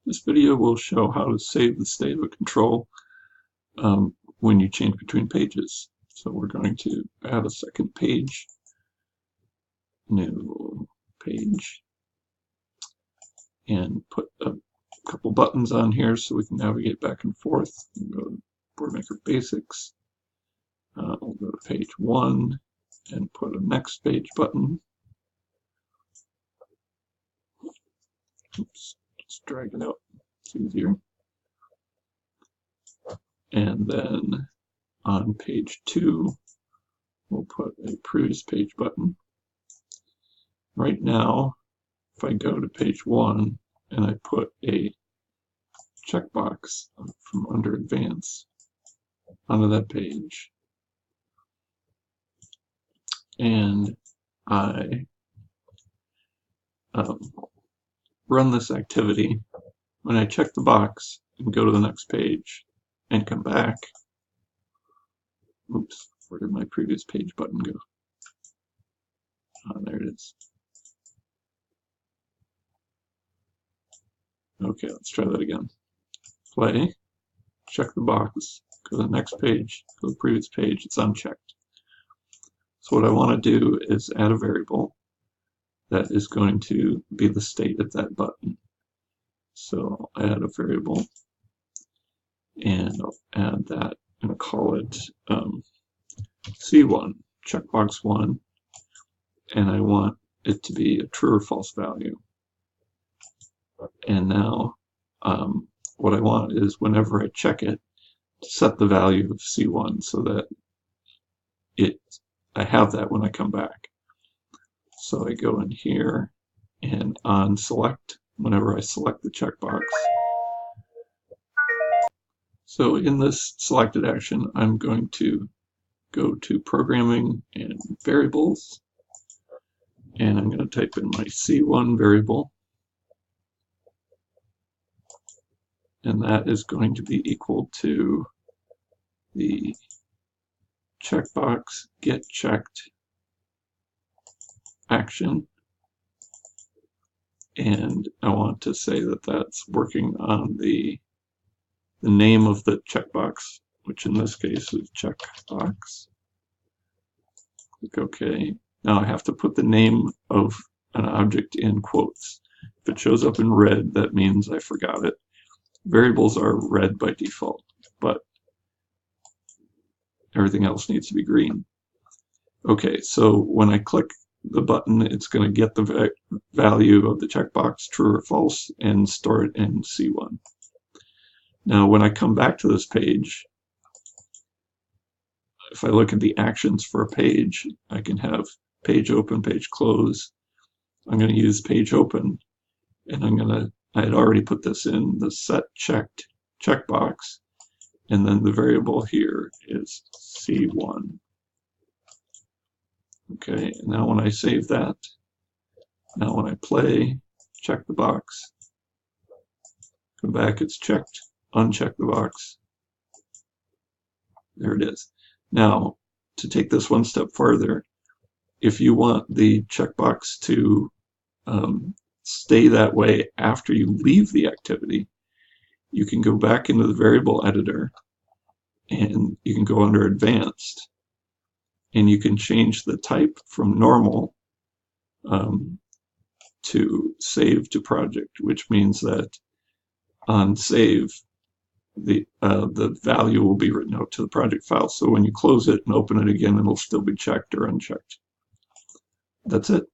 This video will show how to save the state of a control when you change between pages. So we're going to add a second page, new page, and put a couple buttons on here so we can navigate back and forth. We'll go to Boardmaker Basics. We'll go to page 1 and put a next page button. Oops, just drag it out. It's easier. And then on page 2, we'll put a previous page button. Right now, if I go to page 1 and I put a checkbox from under Advanced onto that page, and I run this activity, when I check the box and go to the next page and come back, oops, where did my previous page button go? Oh, there it is. Okay, let's try that again. Play, check the box, go to the next page, go to the previous page, it's unchecked. So what I want to do is add a variable that is going to be the state of that button. So I'll add a variable, and I'll add that, and I'll call it C1, checkbox 1, and I want it to be a true or false value. And now what I want is whenever I check it, to set the value of C1 so that I have that when I come back. So I go in here and on select, whenever I select the checkbox. So in this selected action, I'm going to go to Programming and Variables, and I'm going to type in my C1 variable, and that is going to be equal to the checkbox get checked action, and I want to say that that's working on the name of the checkbox, which in this case is checkbox. Click OK. Now I have to put the name of an object in quotes. If it shows up in red, that means I forgot it. Variables are red by default, but everything else needs to be green. Okay, so when I click the button, it's going to get the value of the checkbox, true or false, and store it in C1. Now, when I come back to this page, if I look at the actions for a page, I can have page open, page close. I'm going to use page open, and I had already put this in the set checked checkbox, and then the variable here is C1. Okay, and now when I save that, now when I play, check the box, come back, it's checked, uncheck the box. There it is. Now, to take this one step further, if you want the checkbox to stay that way after you leave the activity, you can go back into the variable editor and you can go under Advanced, and you can change the type from normal to save to project, which means that on save, the value will be written out to the project file. So when you close it and open it again, it'll still be checked or unchecked. That's it.